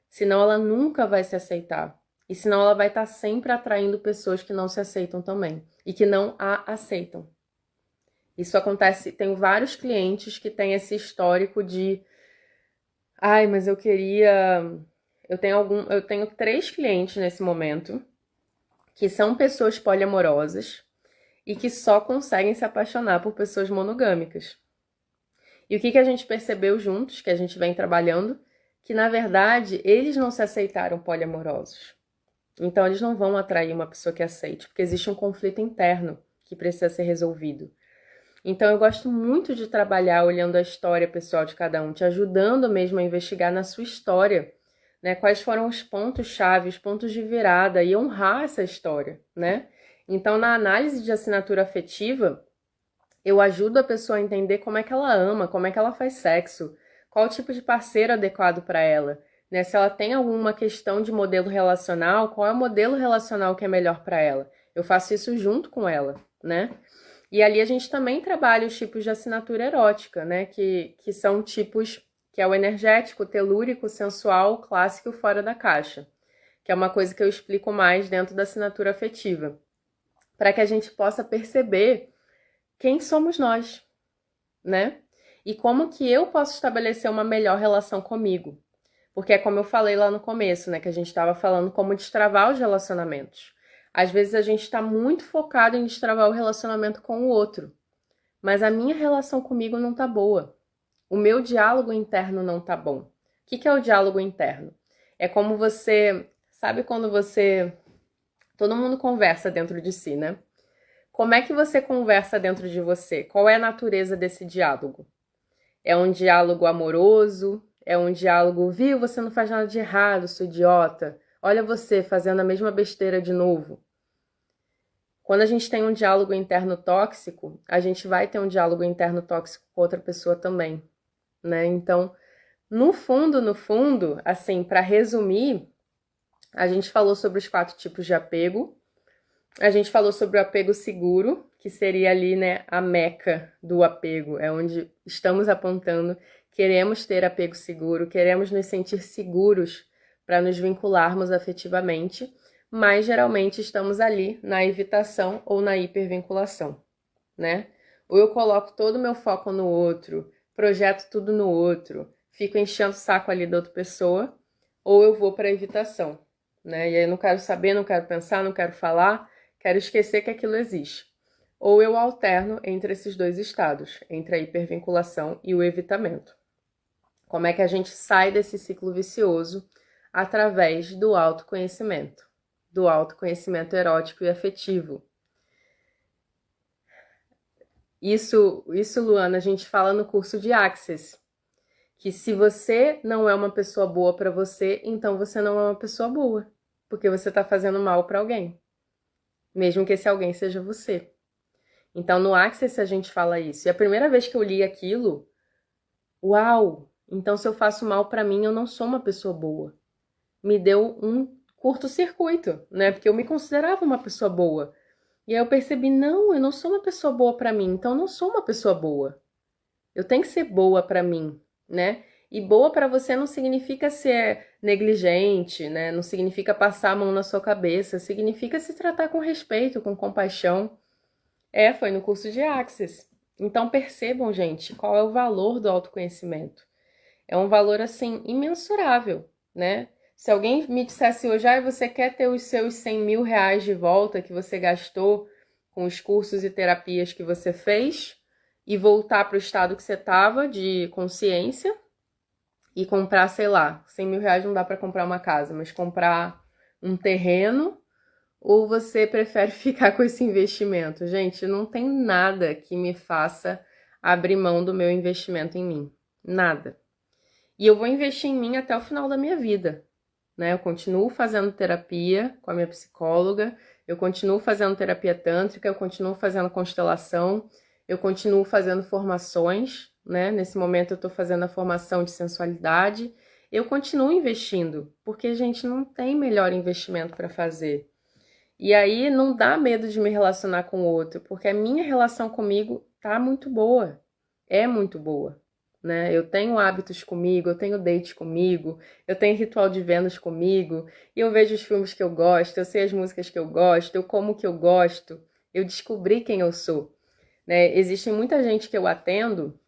Senão ela nunca vai se aceitar. E senão ela vai estar sempre atraindo pessoas que não se aceitam também. E que não a aceitam. Isso acontece, tenho vários clientes que têm esse histórico de ai, mas eu queria... Eu tenho 3 clientes nesse momento que são pessoas poliamorosas e que só conseguem se apaixonar por pessoas monogâmicas. E o que a gente percebeu juntos, que a gente vem trabalhando, que na verdade eles não se aceitaram poliamorosos. Então, eles não vão atrair uma pessoa que aceite, porque existe um conflito interno que precisa ser resolvido. Então, eu gosto muito de trabalhar olhando a história pessoal de cada um, te ajudando mesmo a investigar na sua história, né? Quais foram os pontos-chave, os pontos de virada e honrar essa história, né? Então, na análise de assinatura afetiva, eu ajudo a pessoa a entender como é que ela ama, como é que ela faz sexo, qual o tipo de parceiro adequado para ela, né? Se ela tem alguma questão de modelo relacional, qual é o modelo relacional que é melhor para ela? Eu faço isso junto com ela, né? E ali a gente também trabalha os tipos de assinatura erótica, né? Que são tipos que é o energético, telúrico, sensual, clássico e fora da caixa, que é uma coisa que eu explico mais dentro da assinatura afetiva, para que a gente possa perceber quem somos nós, né? E como que eu posso estabelecer uma melhor relação comigo. Porque é como eu falei lá no começo, né? Que a gente estava falando como destravar os relacionamentos. Às vezes a gente está muito focado em destravar o relacionamento com o outro. Mas a minha relação comigo não tá boa. O meu diálogo interno não tá bom. O que é o diálogo interno? É como você... Sabe quando você... Todo mundo conversa dentro de si, né? Como é que você conversa dentro de você? Qual é a natureza desse diálogo? É um diálogo amoroso? É um diálogo, viu, você não faz nada de errado, sua idiota. Olha você fazendo a mesma besteira de novo. Quando a gente tem um diálogo interno tóxico, a gente vai ter um diálogo interno tóxico com outra pessoa também, né? Então, no fundo, assim, para resumir, a gente falou sobre os 4 tipos de apego. A gente falou sobre o apego seguro, que seria ali, né, a meca do apego, é onde estamos apontando, queremos ter apego seguro, queremos nos sentir seguros para nos vincularmos afetivamente, mas geralmente estamos ali na evitação ou na hipervinculação, né? Ou eu coloco todo o meu foco no outro, projeto tudo no outro, fico enchendo o saco ali da outra pessoa, ou eu vou para a evitação, né? E aí eu não quero saber, não quero pensar, não quero falar, quero esquecer que aquilo existe. Ou eu alterno entre esses dois estados, entre a hipervinculação e o evitamento. Como é que a gente sai desse ciclo vicioso? Através do autoconhecimento erótico e afetivo. Isso, Luana, a gente fala no curso de Access, que se você não é uma pessoa boa para você, então você não é uma pessoa boa, porque você está fazendo mal para alguém, mesmo que esse alguém seja você. Então no Access a gente fala isso. E a primeira vez que eu li aquilo, uau! Então se eu faço mal para mim, eu não sou uma pessoa boa. Me deu um curto-circuito, né? Porque eu me considerava uma pessoa boa. E aí eu percebi, não, eu não sou uma pessoa boa para mim, então eu não sou uma pessoa boa. Eu tenho que ser boa para mim, né? E boa para você não significa ser negligente, né? Não significa passar a mão na sua cabeça, significa se tratar com respeito, com compaixão. Foi no curso de Access. Então percebam, gente, qual é o valor do autoconhecimento. É um valor, assim, imensurável, né? Se alguém me dissesse hoje, você quer ter os seus 100 mil reais de volta que você gastou com os cursos e terapias que você fez e voltar para o estado que você estava de consciência e comprar, sei lá, 100 mil reais não dá para comprar uma casa, mas comprar um terreno, ou você prefere ficar com esse investimento? Gente, não tem nada que me faça abrir mão do meu investimento em mim. Nada. E eu vou investir em mim até o final da minha vida, né? Eu continuo fazendo terapia com a minha psicóloga, eu continuo fazendo terapia tântrica, eu continuo fazendo constelação, eu continuo fazendo formações, né? Nesse momento eu tô fazendo a formação de sensualidade. Eu continuo investindo, porque, gente, não tem melhor investimento para fazer. E aí não dá medo de me relacionar com o outro, porque a minha relação comigo tá muito boa, é muito boa, né? Eu tenho hábitos comigo, eu tenho date comigo, eu tenho ritual de Vênus comigo, e eu vejo os filmes que eu gosto, eu sei as músicas que eu gosto, eu como o que eu gosto, eu descobri quem eu sou, né? Existe muita gente que eu atendo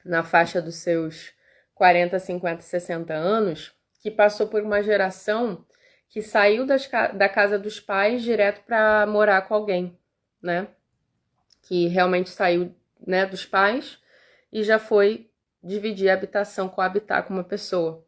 na faixa dos seus 40, 50, 60 anos, que passou por uma geração que saiu da casa dos pais direto para morar com alguém, né? Que realmente saiu, né, dos pais e já foi dividir a habitação, coabitar com uma pessoa.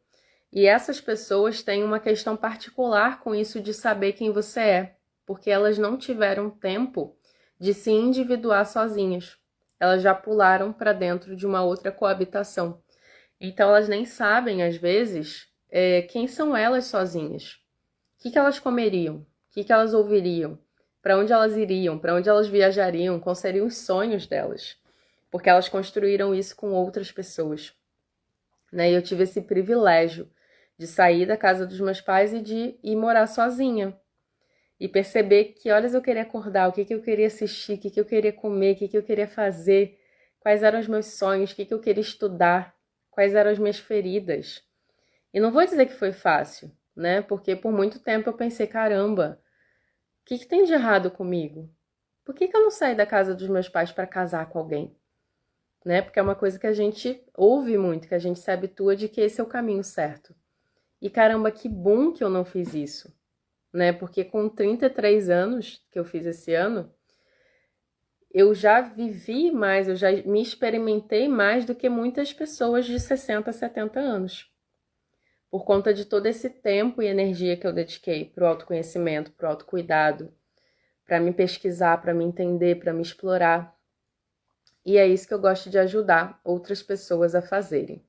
E essas pessoas têm uma questão particular com isso de saber quem você é, porque elas não tiveram tempo de se individuar sozinhas. Elas já pularam para dentro de uma outra coabitação. Então elas nem sabem, às vezes, quem são elas sozinhas. O que elas comeriam? O que elas ouviriam? Para onde elas iriam? Para onde elas viajariam? Quais seriam os sonhos delas? Porque elas construíram isso com outras pessoas. Né? E eu tive esse privilégio de sair da casa dos meus pais e de ir morar sozinha. E perceber que horas eu queria acordar, o que eu queria assistir, o que eu queria comer, o que eu queria fazer, quais eram os meus sonhos, o que eu queria estudar, quais eram as minhas feridas. E não vou dizer que foi fácil, né? Porque por muito tempo eu pensei, caramba, o que tem de errado comigo? Por que eu não saí da casa dos meus pais para casar com alguém? Né? Porque é uma coisa que a gente ouve muito, que a gente se habitua de que esse é o caminho certo. E caramba, que bom que eu não fiz isso, né? Porque com 33 anos, que eu fiz esse ano, eu já vivi mais, eu já me experimentei mais do que muitas pessoas de 60, 70 anos. Por conta de todo esse tempo e energia que eu dediquei para o autoconhecimento, para o autocuidado, para me pesquisar, para me entender, para me explorar. E é isso que eu gosto de ajudar outras pessoas a fazerem.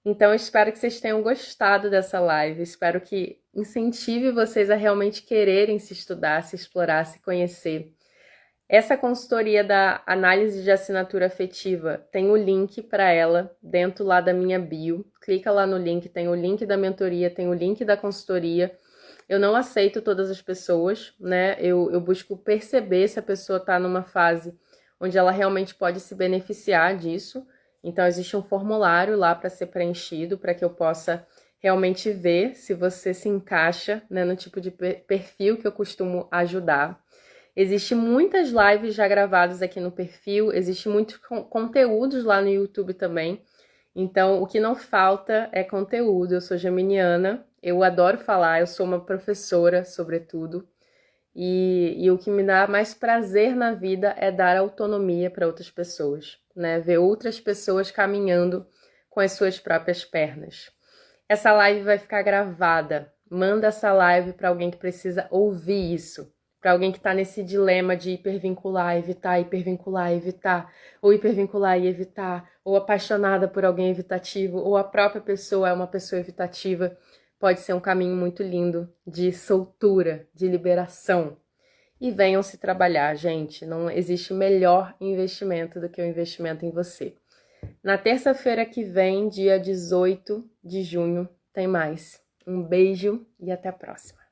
Então, eu espero que vocês tenham gostado dessa live, espero que incentive vocês a realmente quererem se estudar, se explorar, se conhecer. Essa consultoria da análise de assinatura afetiva, tem o link para ela dentro lá da minha bio. Clica lá no link, tem o link da mentoria, tem o link da consultoria. Eu não aceito todas as pessoas, né? Eu busco perceber se a pessoa está numa fase onde ela realmente pode se beneficiar disso. Então, existe um formulário lá para ser preenchido, para que eu possa realmente ver se você se encaixa, né, no tipo de perfil que eu costumo ajudar. Existem muitas lives já gravadas aqui no perfil, existe muitos conteúdos lá no YouTube também. Então, o que não falta é conteúdo. Eu sou geminiana, eu adoro falar, eu sou uma professora, sobretudo. E o que me dá mais prazer na vida é dar autonomia para outras pessoas, né? Ver outras pessoas caminhando com as suas próprias pernas. Essa live vai ficar gravada. Manda essa live para alguém que precisa ouvir isso. Para alguém que está nesse dilema de hipervincular, evitar, ou hipervincular e evitar, ou apaixonada por alguém evitativo, ou a própria pessoa é uma pessoa evitativa. Pode ser um caminho muito lindo de soltura, de liberação. E venham se trabalhar, gente. Não existe melhor investimento do que o investimento em você. Na terça-feira que vem, dia 18 de junho, tem mais. Um beijo e até a próxima.